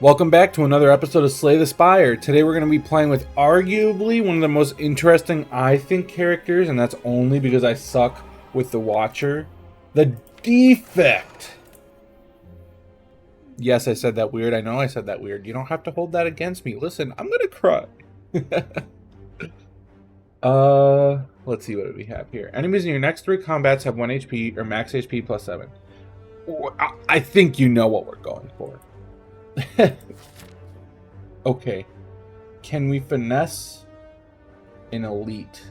Welcome back to another episode of Slay the Spire. Today we're going to be playing with arguably one of the most interesting, I think, characters, and that's only because I suck with the Watcher. The Defect! Yes, I said that weird. I know I said that weird. You don't have to hold that against me. Listen, I'm going to cry. Let's see what we have here. Enemies in your next 3 combats have 1 HP or max HP plus 7. I think you know what we're going for. Okay, can we finesse an elite?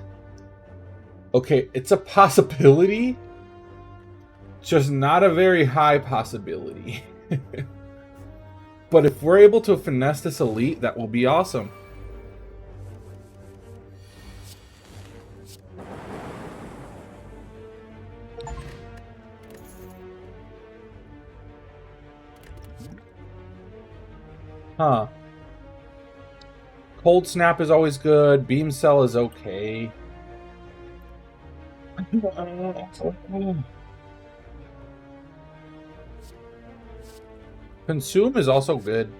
Okay, it's a possibility, just not a very high possibility. But if we're able to finesse this elite, that will be awesome. Huh. Cold Snap is always good. Beam Cell is okay. Consume is also good.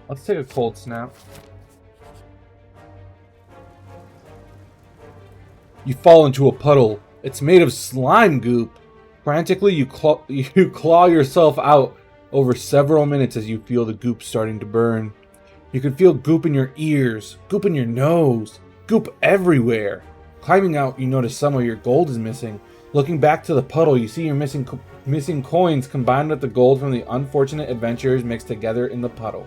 Let's take a Cold Snap. You fall into a puddle. It's made of slime goop. Frantically, you claw yourself out over several minutes as you feel the goop starting to burn. You can feel goop in your ears, goop in your nose, goop everywhere. Climbing out, you notice some of your gold is missing. Looking back to the puddle, you see your missing coins combined with the gold from the unfortunate adventurers mixed together in the puddle.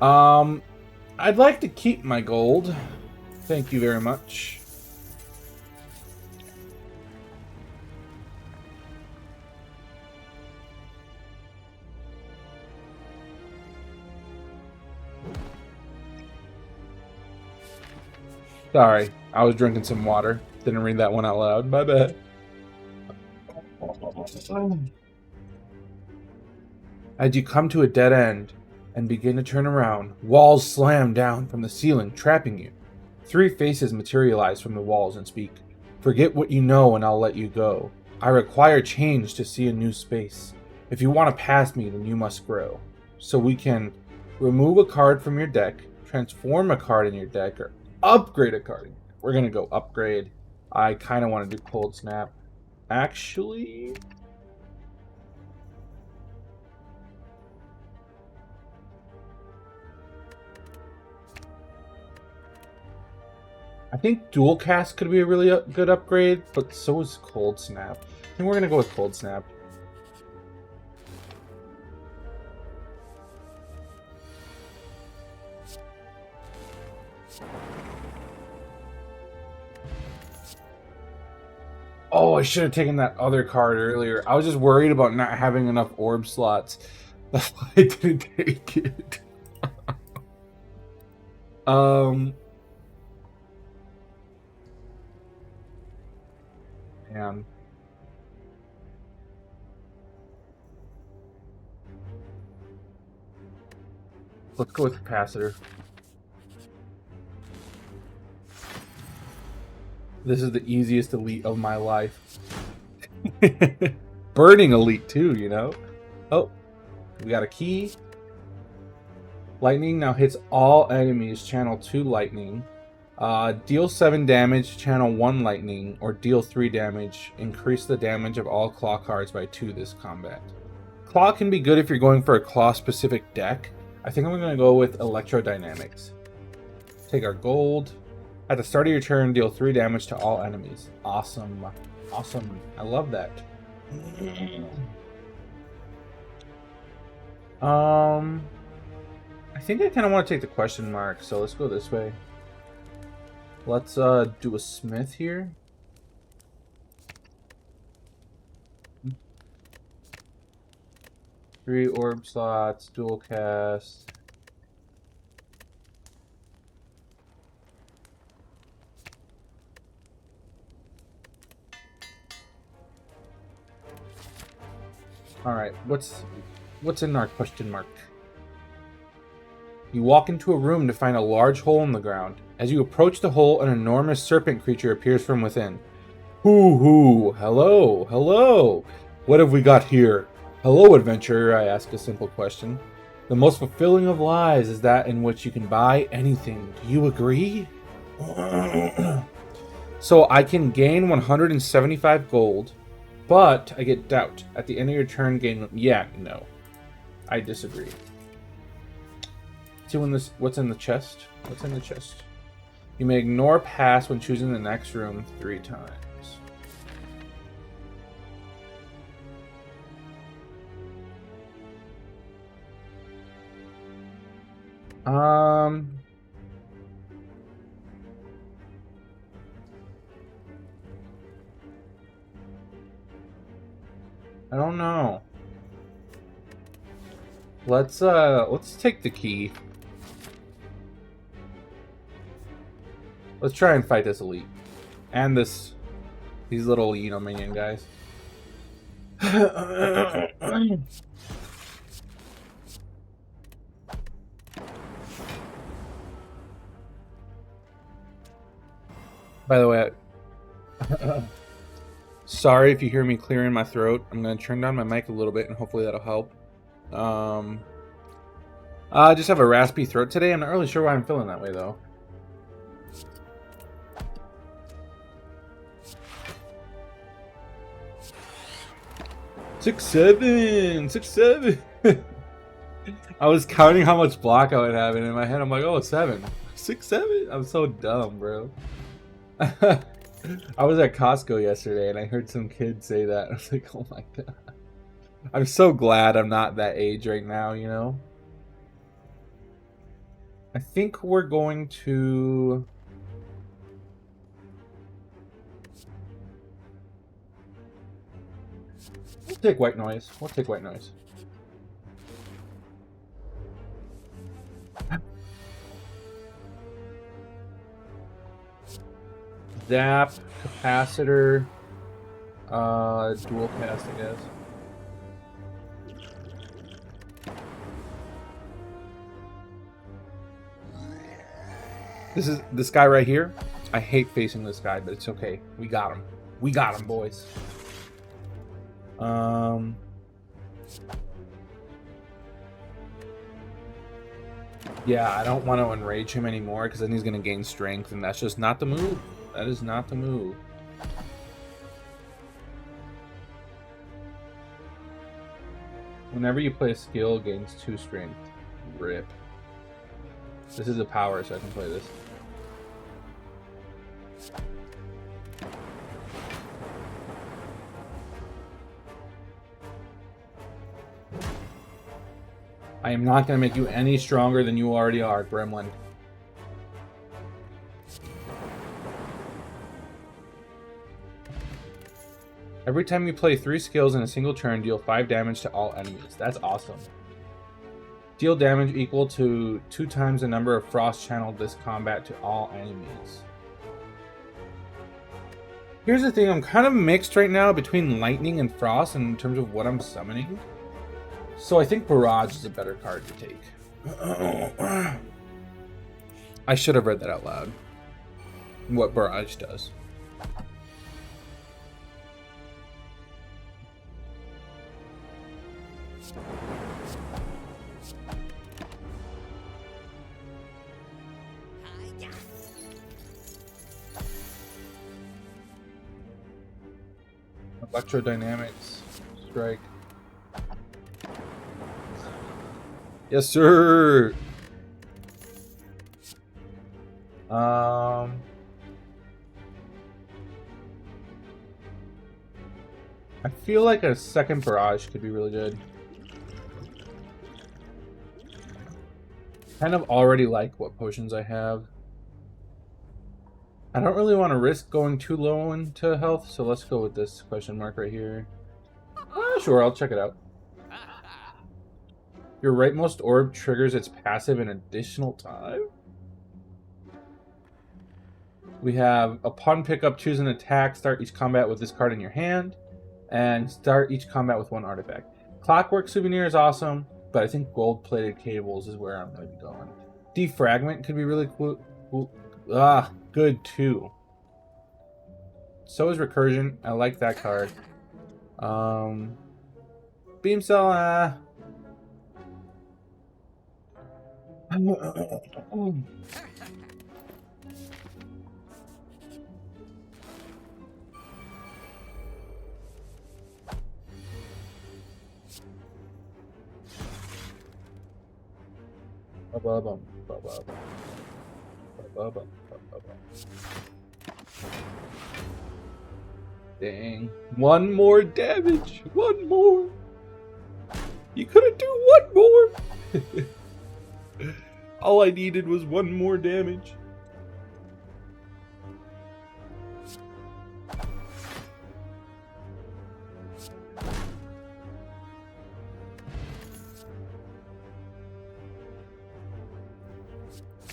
I'd like to keep my gold. Thank you very much. Sorry, I was drinking some water. Didn't read that one out loud. My bad. As you come to a dead end and begin to turn around, walls slam down from the ceiling, trapping you. 3 faces materialize from the walls and speak. Forget what you know and I'll let you go. I require change to see a new space. If you want to pass me, then you must grow. So we can remove a card from your deck, transform a card in your deck, or upgrade a card. We're gonna go upgrade. I kind of want to do Cold Snap. Actually, I think Dual Cast could be a really good upgrade, but so is Cold Snap. I think we're gonna go with Cold Snap. Oh, I should have taken that other card earlier. I was just worried about not having enough orb slots. That's why I didn't take it. Man. Let's go with Capacitor. This is the easiest elite of my life. Burning elite too, you know? Oh, we got a key. Lightning now hits all enemies. Channel 2 lightning. Deal 7 damage, channel 1 lightning, or deal 3 damage. Increase the damage of all claw cards by 2 this combat. Claw can be good if you're going for a claw-specific deck. I think I'm going to go with Electrodynamics. Take our gold. At the start of your turn, deal 3 damage to all enemies. Awesome. Awesome. I love that. I think I kind of want to take the question mark, so let's go this way. Let's do a smith here. Three orb slots, dual cast. All right, what's in our question mark? You walk into a room to find a large hole in the ground. As you approach the hole, an enormous serpent creature appears from within. Hoo! Hello, hello! What have we got here? Hello, adventurer, I ask a simple question. The most fulfilling of lives is that in which you can buy anything. Do you agree? So I can gain 175 gold, but I get doubt. At the end of your turn, gain... Yeah, no. I disagree. See what's in the chest? What's in the chest? You may ignore pass when choosing the next room 3 times. I don't know. Let's take the key. Let's try and fight this elite. And these little, minion guys. By the way, sorry if you hear me clearing my throat. I'm going to turn down my mic a little bit and hopefully that'll help. I just have a raspy throat today. I'm not really sure why I'm feeling that way, though. Six, seven. I was counting how much block I would have, and in my head I'm like, oh, 7. 6, 7? I'm so dumb, bro. I was at Costco yesterday and I heard some kid say that. I was like, oh my god. I'm so glad I'm not that age right now, you know? I think we're going to... We'll take white noise. We'll take white noise. Zap, capacitor, dual cast, I guess. This guy right here. I hate facing this guy, but it's okay. We got him. We got him, boys. Yeah, I don't want to enrage him anymore because then he's going to gain strength, and that's just not the move. That is not the move. Whenever you play a skill, it gains 2 strength. Rip. This is a power, so I can play this. I am not going to make you any stronger than you already are, Gremlin. Every time you play 3 skills in a single turn, deal 5 damage to all enemies. That's awesome. Deal damage equal to 2 times the number of frost channeled this combat to all enemies. Here's the thing, I'm kind of mixed right now between lightning and frost in terms of what I'm summoning. So I think Barrage is a better card to take. I should have read that out loud. What Barrage does. Electrodynamics. Strike. Yes, sir. I feel like a second barrage could be really good. Kind of already like what potions I have. I don't really want to risk going too low into health, so let's go with this question mark right here. Sure, I'll check it out. Your rightmost orb triggers its passive an additional time? We have, upon pickup, choose an attack, start each combat with this card in your hand, and start each combat with 1 artifact. Clockwork Souvenir is awesome, but I think gold-plated cables is where I'm going to be going. Defragment could be really cool. Good too. So is Recursion. I like that card. Beam Cell, Dang. One more damage. One more. You couldn't do one more. All I needed was one more damage.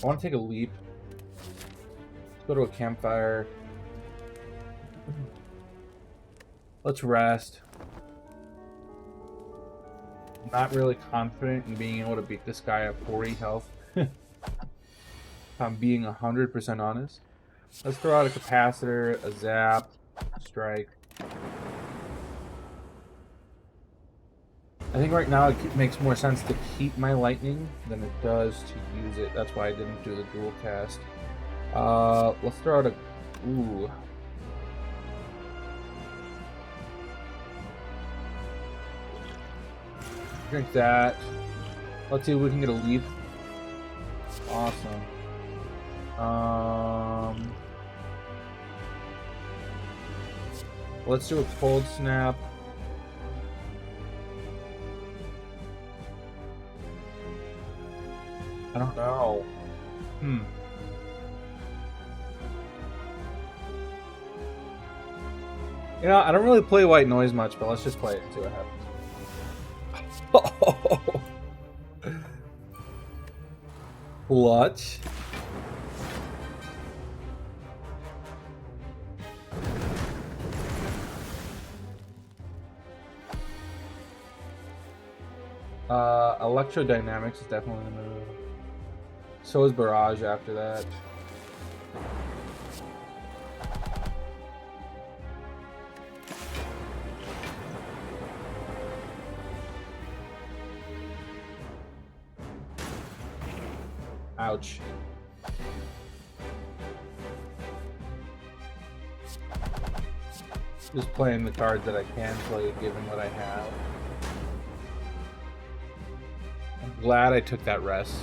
I want to take a leap. Let's go to a campfire. Let's rest. I'm not really confident in being able to beat this guy at 40 health. If I'm being 100% honest. Let's throw out a capacitor, a zap, strike. I think right now it makes more sense to keep my lightning than it does to use it. That's why I didn't do the dual cast. Let's throw out a... Ooh. Drink that. Let's see if we can get a leap. Awesome. Let's do a cold snap. I don't know. You know, I don't really play white noise much, but let's just play it and see what happens. Clutch. Electrodynamics is definitely the move. So is Barrage after that. Ouch. Just playing the cards that I can play given what I have. I'm glad I took that rest.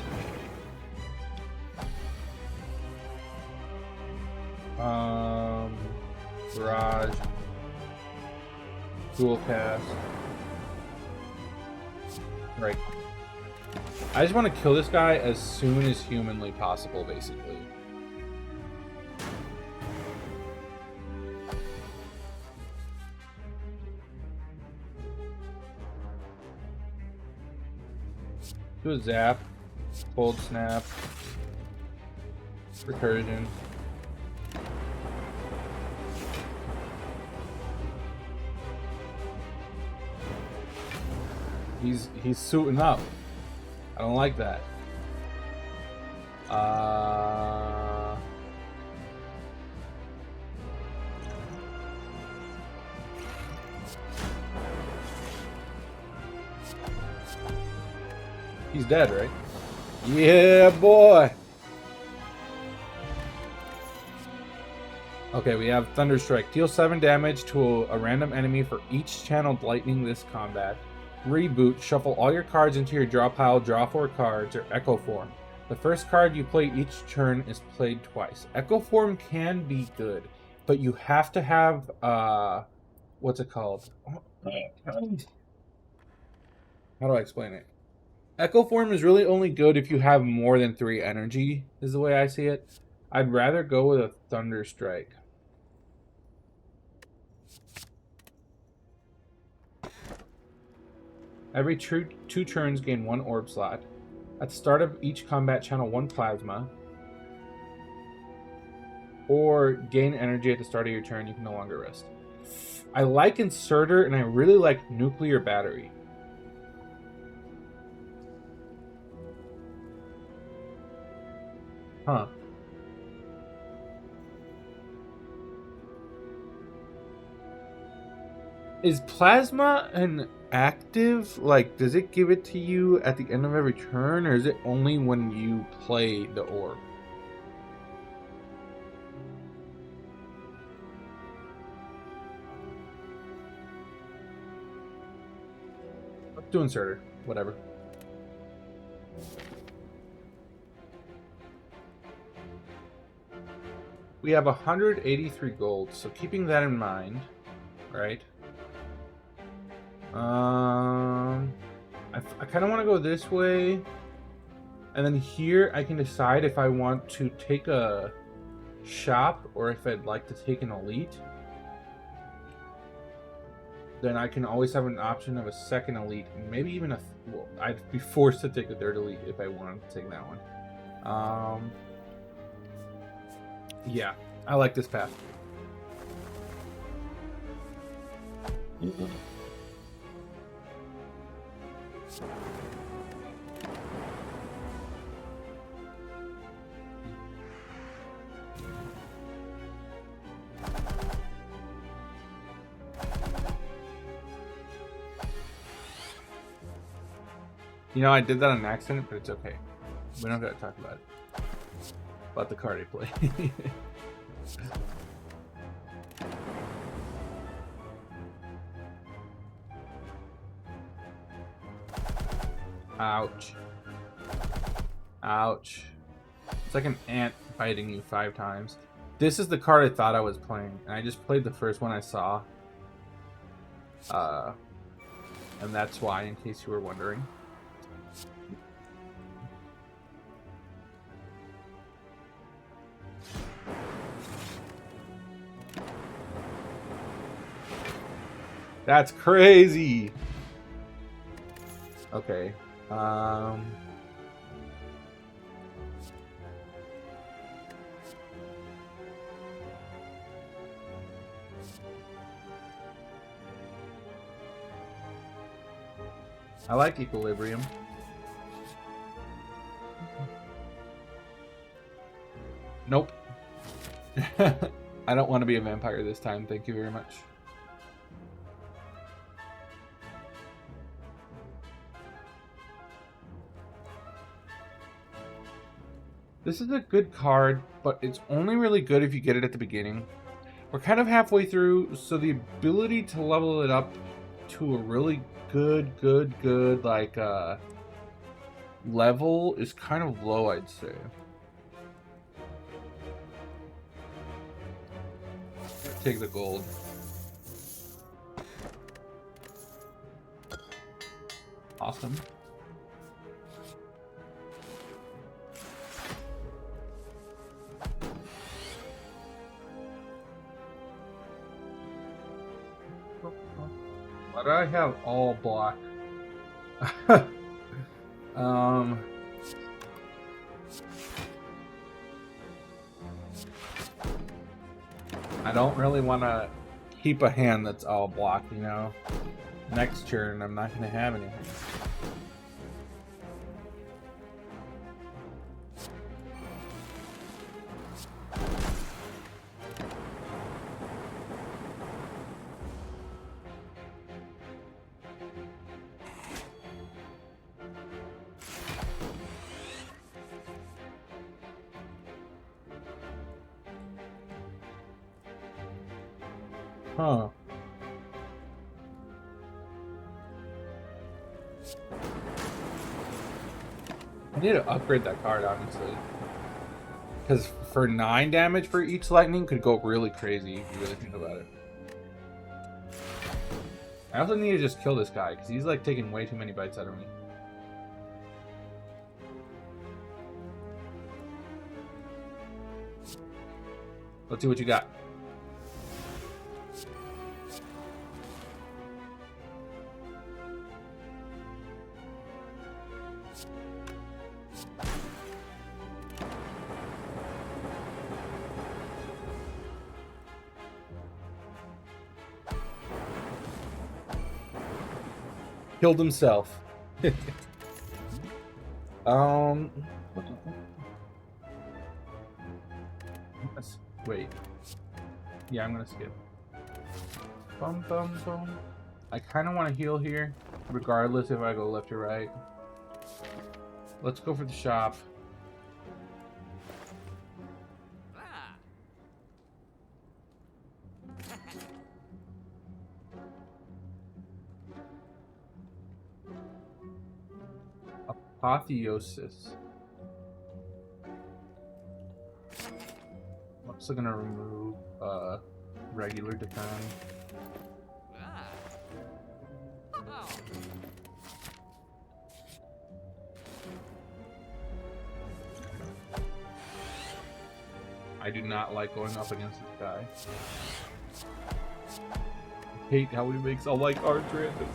Garage. Dual cast. Right. I just want to kill this guy as soon as humanly possible, basically. Do a zap, cold snap, recursion. He's suiting up. I don't like that. He's dead, right? Yeah, boy. Okay, we have Thunder Strike. Deal 7 damage to a random enemy for each channeled lightning this combat. Reboot. Shuffle all your cards into your draw pile. Draw 4 cards, or Echo Form. The first card you play each turn is played twice. Echo Form can be good, but you have to have, what's it called? How do I explain it? Echo Form is really only good if you have more than 3 energy, is the way I see it. I'd rather go with a Thunder Strike. Every 2 turns, gain 1 orb slot. At the start of each combat, channel 1 plasma. Or gain energy at the start of your turn, you can no longer rest. I like Inserter, and I really like Nuclear Battery. Huh. Is plasma an active? Like, does it give it to you at the end of every turn, or is it only when you play the orb? Let's do inserter. Whatever. We have 183 gold, so keeping that in mind, right? I kind of want to go this way, and then here I can decide if I want to take a shop or if I'd like to take an elite. Then I can always have an option of a second elite, maybe even a. Well, I'd be forced to take a third elite if I wanted to take that one. Yeah, I like this path. You know, I did that on accident, but it's okay. We don't gotta talk about it. About the card I play. Ouch. Ouch. It's like an ant biting you 5 times. This is the card I thought I was playing, and I just played the first one I saw. And that's why, in case you were wondering. That's crazy. Okay. I like equilibrium. Nope. I don't want to be a vampire this time. Thank you very much. This is a good card, but it's only really good if you get it at the beginning. We're kind of halfway through, so the ability to level it up to a really good like level is kind of low, I'd say. Take the gold. Awesome. Why do I have all black? I don't really want to keep a hand that's all block, you know? Next turn, I'm not going to have anything. Huh. I need to upgrade that card, obviously. Because for 9 damage for each lightning could go really crazy if you really think about it. I also need to just kill this guy, because he's like taking way too many bites out of me. Let's see what you got. Killed himself. Wait. Yeah, I'm gonna skip. Bum bum bum. I kind of want to heal here, regardless if I go left or right. Let's go for the shop. Apotheosis. I'm also gonna remove regular defend. I do not like going up against this guy. I hate how he makes all my cards random.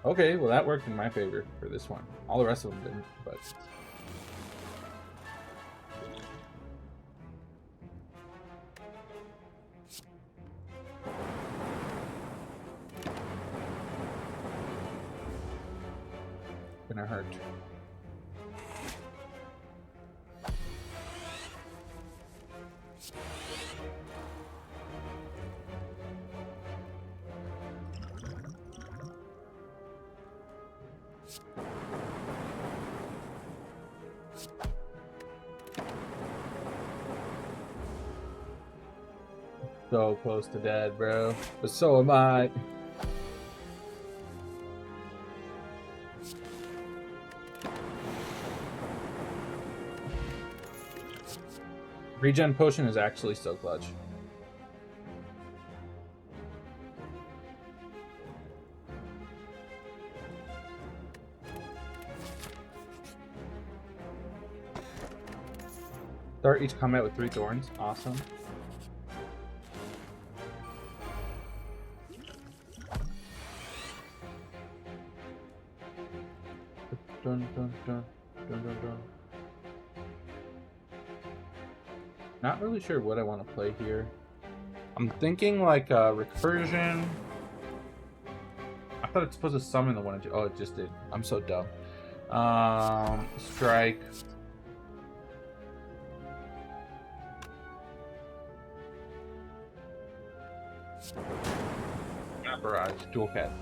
Okay, well that worked in my favor for this one. All the rest of them didn't, but... gonna hurt. So close to dead, bro. But so am I. Regen potion is actually so clutch. Start each combat with 3 thorns. Awesome. Dun, dun, dun, dun, dun, dun. Not really sure what I want to play here. I'm thinking like recursion. I thought it's supposed to summon the one. Oh, it just did. I'm so dumb. Strike. Not barrage. Dual cat.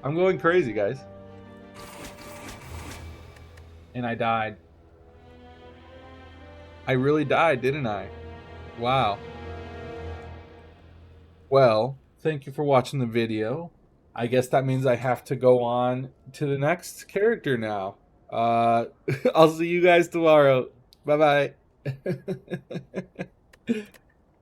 I'm going crazy, guys. And I died. I really died, didn't I? Wow. Well, thank you for watching the video. I guess that means I have to go on to the next character now. I'll see you guys tomorrow. Bye-bye.